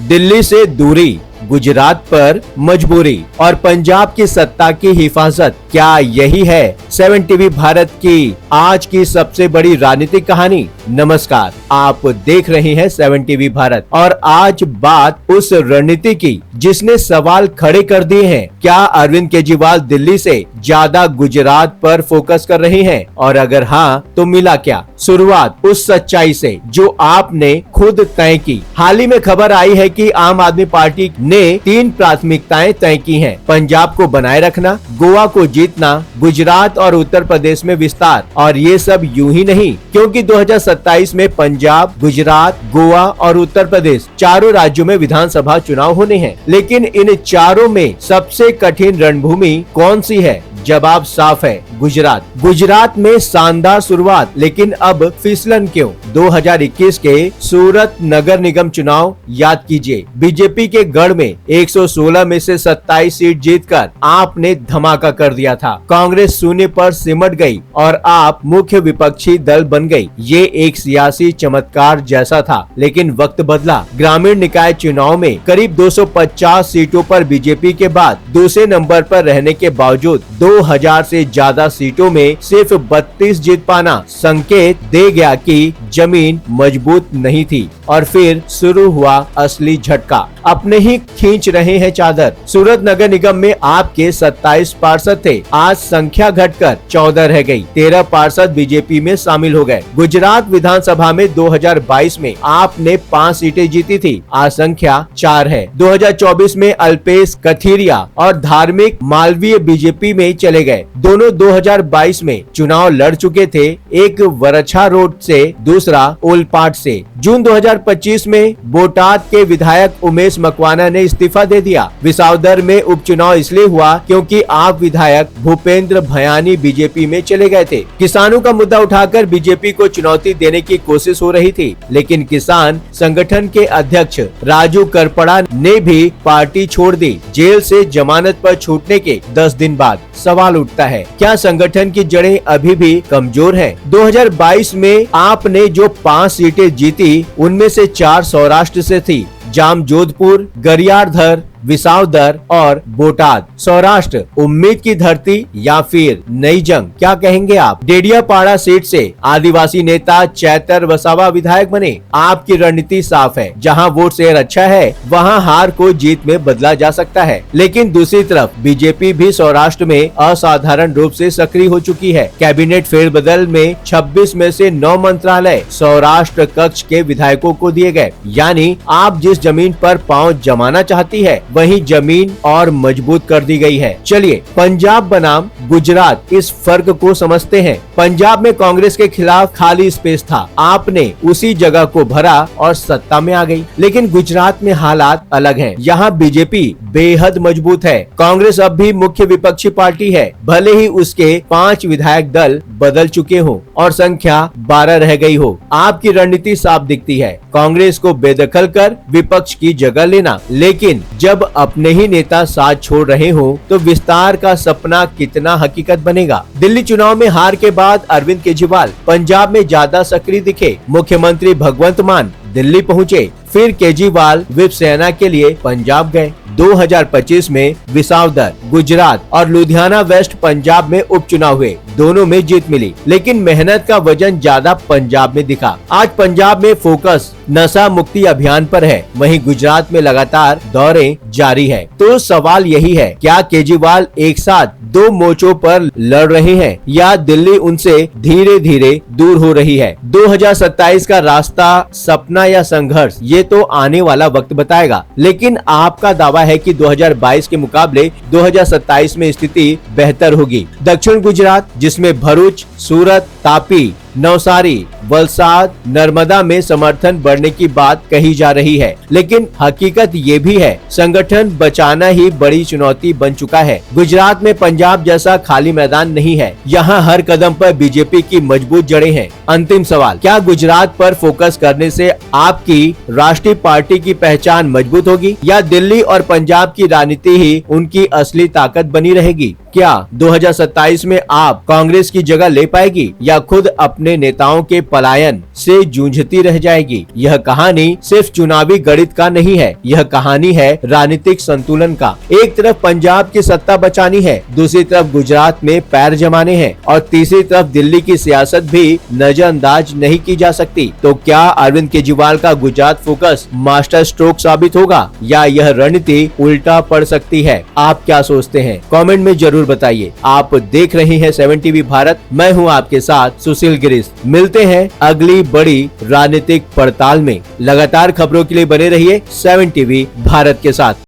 दिल्ली से दूरी, गुजरात पर मजबूरी और पंजाब की सत्ता की हिफाजत, क्या यही है 7 टीवी भारत की आज की सबसे बड़ी राजनीतिक कहानी? नमस्कार, आप देख रहे हैं 7 टीवी भारत और आज बात उस रणनीति की जिसने सवाल खड़े कर दिए हैं। क्या अरविंद केजरीवाल दिल्ली से ज्यादा गुजरात पर फोकस कर रहे हैं और अगर हाँ तो मिला क्या? शुरुआत उस सच्चाई से जो आपने खुद तय की। हाल ही में खबर आई है कि आम आदमी पार्टी ने 3 प्राथमिकताएं तय की हैं। पंजाब को बनाए रखना, गोवा को जीतना, गुजरात और उत्तर प्रदेश में विस्तार। और ये सब यूं ही नहीं, क्योंकि 2027 में पंजाब, गुजरात, गोवा और उत्तर प्रदेश चारों राज्यों में विधानसभा चुनाव होने हैं। लेकिन इन चारों में सबसे कठिन रणभूमि कौन सी है? जवाब साफ है, गुजरात। गुजरात में शानदार शुरुआत, लेकिन अब फिसलन क्यों? 2021 के सूरत नगर निगम चुनाव याद कीजिए। बीजेपी के गढ़ में 116 में से 27 सीट जीतकर आपने धमाका कर दिया था। कांग्रेस शून्य पर सिमट गई और आप मुख्य विपक्षी दल बन गई। ये एक सियासी चमत्कार जैसा था, लेकिन वक्त बदला। ग्रामीण निकाय चुनाव में करीब 250 सीटों पर बीजेपी के बाद दूसरे नंबर पर रहने के बावजूद 2000 से ज्यादा सीटों में सिर्फ 32 जीत पाना संकेत दे गया कि जमीन मजबूत नहीं थी। और फिर शुरू हुआ असली झटका। अपने ही खींच रहे हैं चादर। सूरत नगर निगम में आपके 27 पार्षद थे, आज संख्या घटकर 14 रह गई। 13 पार्षद बीजेपी में शामिल हो गए। गुजरात विधानसभा में 2022 में आपने 5 सीटें जीती थी, आज संख्या 4 है। 2024 में अल्पेश कथीरिया और धार्मिक मालवीय बीजेपी में चले गए। दोनों 2022 में चुनाव लड़ चुके थे, एक वरछा रोड से, दूसरा ओलपाट से। जून 2025 में बोटाद के विधायक उमेश मकवाना ने इस्तीफा दे दिया। विसावदर में उपचुनाव इसलिए हुआ क्योंकि आप विधायक भूपेंद्र भयानी बीजेपी में चले गए थे। किसानों का मुद्दा उठाकर बीजेपी को चुनौती देने की कोशिश हो रही थी, लेकिन किसान संगठन के अध्यक्ष राजू करपड़ा ने भी पार्टी छोड़ दी। जेल से जमानत पर छूटने के 10 दिन बाद सवाल उठता है, क्या संगठन की जड़ें अभी भी कमजोर हैं? 2022 में आपने जो 5 सीटें जीती, उनमें से 4 सौराष्ट्र से थी। जामजोधपुर, गरियाधर, विसावदर और बोटाद। सौराष्ट्र उम्मीद की धरती या फिर नई जंग, क्या कहेंगे आप? डेडियापाड़ा सीट से आदिवासी नेता चैतर वसावा विधायक बने। आपकी रणनीति साफ है, जहां वोट शेयर अच्छा है वहां हार को जीत में बदला जा सकता है। लेकिन दूसरी तरफ बीजेपी भी सौराष्ट्र में असाधारण रूप से सक्रिय हो चुकी है। कैबिनेट फेरबदल में 26 में से 9 मंत्रालय सौराष्ट्र कक्ष के विधायकों को दिए गए। यानी आप जिस जमीन पर पांव जमाना चाहती है, वही जमीन और मजबूत कर दी गई है। चलिए पंजाब बनाम गुजरात, इस फर्क को समझते हैं। पंजाब में कांग्रेस के खिलाफ खाली स्पेस था, आपने उसी जगह को भरा और सत्ता में आ गई। लेकिन गुजरात में हालात अलग हैं। यहाँ बीजेपी बेहद मजबूत है। कांग्रेस अब भी मुख्य विपक्षी पार्टी है, भले ही उसके 5 विधायक दल बदल चुके हो और संख्या 12 रह गई हो। आपकी रणनीति साफ दिखती है, कांग्रेस को बेदखल कर विपक्ष की जगह लेना। लेकिन जब अपने ही नेता साथ छोड़ रहे हो तो विस्तार का सपना कितना हकीकत बनेगा? दिल्ली चुनाव में हार के बाद अरविंद केजरीवाल पंजाब में ज्यादा सक्रिय दिखे। मुख्यमंत्री भगवंत मान दिल्ली पहुँचे, फिर केजरीवाल विप सेना के लिए पंजाब गए। 2025 में विसावदर, गुजरात और लुधियाना वेस्ट पंजाब में उपचुनाव हुए, दोनों में जीत मिली। लेकिन मेहनत का वजन ज्यादा पंजाब में दिखा। आज पंजाब में फोकस नशा मुक्ति अभियान पर है, वहीं गुजरात में लगातार दौरे जारी है। तो सवाल यही है, क्या केजरीवाल एक साथ 2 मोर्चों पर लड़ रहे हैं या दिल्ली उनसे धीरे धीरे दूर हो रही है? 2027 का रास्ता सपना या संघर्ष, ये तो आने वाला वक्त बताएगा। लेकिन आपका दावा है कि 2022 के मुकाबले 2027 में स्थिति बेहतर होगी। दक्षिण गुजरात, जिसमें भरूच, सूरत, तापी, नवसारी, वलसाड, नर्मदा में समर्थन बढ़ने की बात कही जा रही है। लेकिन हकीकत ये भी है, संगठन बचाना ही बड़ी चुनौती बन चुका है। गुजरात में पंजाब जैसा खाली मैदान नहीं है, यहाँ हर कदम पर बीजेपी की मजबूत जड़ें हैं। अंतिम सवाल, क्या गुजरात पर फोकस करने से आपकी राष्ट्रीय पार्टी की पहचान मजबूत होगी या दिल्ली और पंजाब की राजनीति ही उनकी असली ताकत बनी रहेगी? क्या 2027 में आप कांग्रेस की जगह ले पाएगी या खुद अपने नेताओं के पलायन से जूझती रह जाएगी? यह कहानी सिर्फ चुनावी गणित का नहीं है, यह कहानी है राजनीतिक संतुलन का। एक तरफ पंजाब की सत्ता बचानी है, दूसरी तरफ गुजरात में पैर जमाने हैं और तीसरी तरफ दिल्ली की सियासत भी नजरअंदाज नहीं की जा सकती। तो क्या अरविंद केजरीवाल का गुजरात फोकस मास्टर स्ट्रोक साबित होगा या यह रणनीति उल्टा पड़ सकती है? आप क्या सोचते हैं? कमेंट में जरूर बताइए। आप देख रहे हैं 7 टीवी भारत, मैं हूं आपके साथ सुशील गिरीश। मिलते हैं अगली बड़ी राजनीतिक पड़ताल में। लगातार खबरों के लिए बने रहिए 7 टीवी भारत के साथ।